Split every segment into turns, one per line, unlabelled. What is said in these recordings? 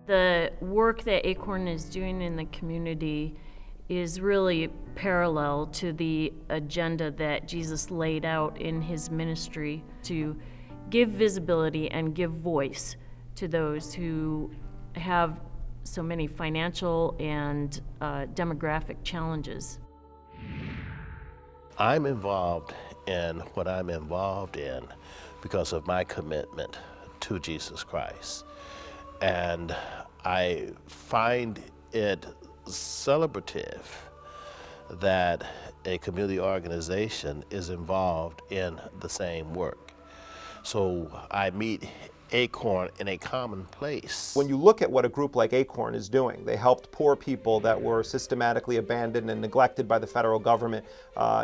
The work that ACORN is doing in the community is really parallel to the agenda that Jesus laid out in his ministry to give visibility and give voice to those who have so many financial and demographic challenges.
I'm involved in what I'm involved in because of my commitment to Jesus Christ. And I find it celebrative that a community organization is involved in the same work. So I meet ACORN in a common place.
When you look at what a group like ACORN is doing, they helped poor people that were systematically abandoned and neglected by the federal government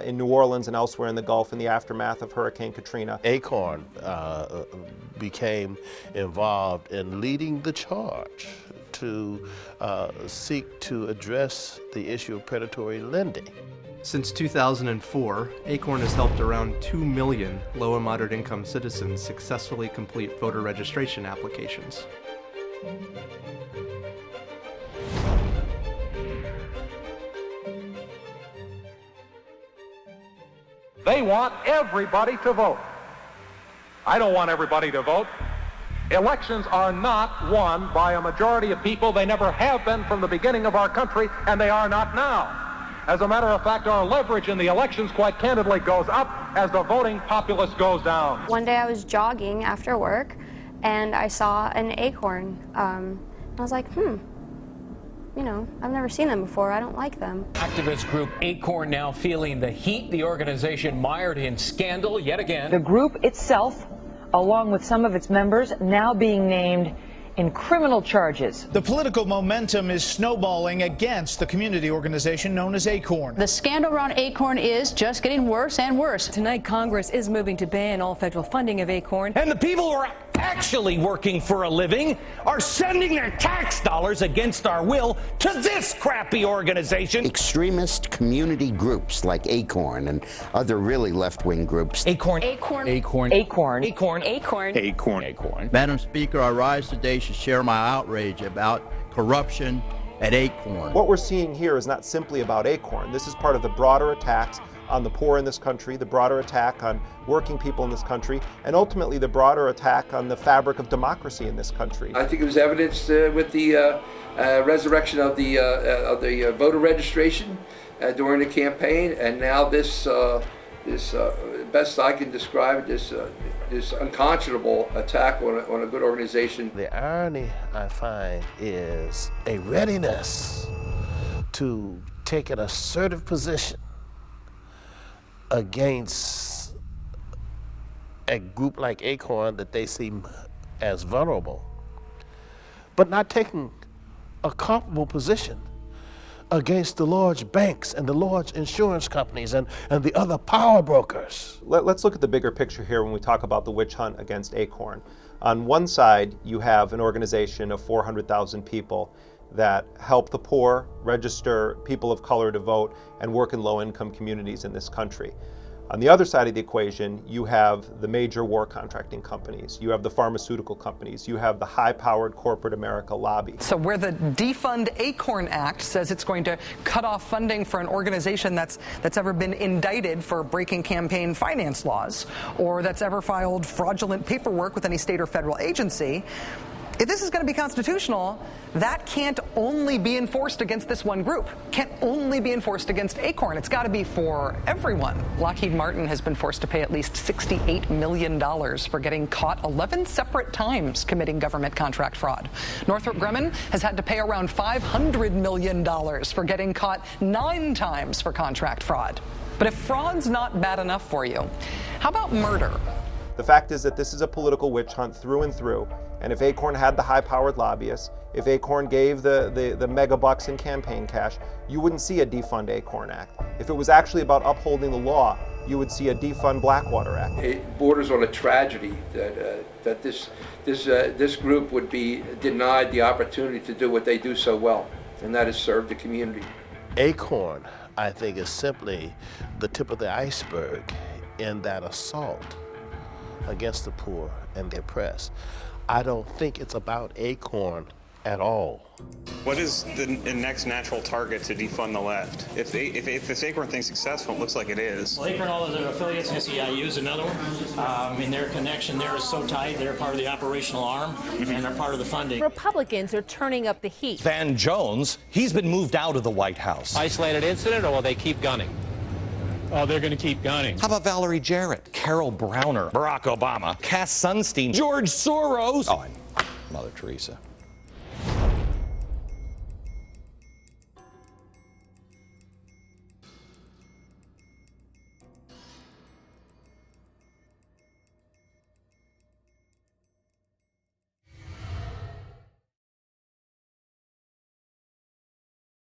in New Orleans and elsewhere in the Gulf in the aftermath of Hurricane Katrina.
ACORN became involved in leading the charge to seek to address the issue of predatory lending.
Since 2004, ACORN has helped around 2 million low and moderate income citizens successfully complete voter registration applications.
They want everybody to vote. I don't want everybody to vote. Elections are not won by a majority of people. They never have been from the beginning of our country, and they are not now. As a matter of fact, our leverage in the elections, quite candidly, goes up as the voting populace goes down.
One day I was jogging after work, and I saw an acorn. I was like, you know, I've never seen them before. I don't like them.
Activist group ACORN now feeling the heat. The organization mired in scandal yet again.
The group itself, along with some of its members, now being named in criminal charges.
The political momentum is snowballing against the community organization known as ACORN.
The scandal around ACORN is just getting worse and worse.
Tonight, Congress is moving to ban all federal funding of ACORN.
And the people who are actually working for a living are sending their tax dollars against our will to this crappy organization.
Extremist community groups like ACORN and other really left-wing groups.
ACORN.
ACORN.
ACORN. ACORN.
ACORN.
ACORN.
ACORN. ACORN.
Madam Speaker, I rise today to share my outrage about corruption at ACORN.
What we're seeing here is not simply about ACORN. This is part of the broader attacks on the poor in this country, the broader attack on working people in this country, and ultimately the broader attack on the fabric of democracy in this country.
I think it was evidenced with the resurrection of the voter registration during the campaign, and now this best I can describe it, this unconscionable attack on a good organization.
The irony I find is a readiness to take an assertive position against a group like ACORN that they see as vulnerable, but not taking a comparable position against the large banks and the large insurance companies and the other power brokers.
Let's look at the bigger picture here when we talk about the witch hunt against ACORN. On one side, you have an organization of 400,000 people that help the poor, register people of color to vote, and work in low-income communities in this country. On the other side of the equation, you have the major war contracting companies, you have the pharmaceutical companies, you have the high-powered corporate America lobby.
So where the Defund ACORN Act says it's going to cut off funding for an organization that's ever been indicted for breaking campaign finance laws, or that's ever filed fraudulent paperwork with any state or federal agency, if this is going to be constitutional, that can't only be enforced against this one group, can't only be enforced against ACORN. It's got to be for everyone. Lockheed Martin has been forced to pay at least $68 million for getting caught 11 separate times committing government contract fraud. Northrop Grumman has had to pay around $500 million for getting caught 9 times for contract fraud. But if fraud's not bad enough for you, how about murder?
The fact is that this is a political witch hunt through and through, and if ACORN had the high-powered lobbyists, if ACORN gave the mega bucks in campaign cash, you wouldn't see a Defund ACORN Act. If it was actually about upholding the law, you would see a Defund Blackwater Act.
It borders on a tragedy that this group would be denied the opportunity to do what they do so well, and that is serve the community.
ACORN, I think, is simply the tip of the iceberg in that assault against the poor and the oppressed. I don't think it's about ACORN at all.
What is the next natural target to defund the left? If this Acorn thing's successful, it looks like it is.
Well, Acorn, all of their affiliates, SEIU is another one. Their connection there is so tight. They're part of the operational arm, and they're part of the funding.
Republicans are turning up the heat.
Van Jones, he's been moved out of the White House.
Isolated incident, or will they keep gunning?
Oh, they're going to keep gunning.
How about Valerie Jarrett, Carol Browner, Barack Obama, Cass Sunstein, George Soros? Oh, and Mother Teresa.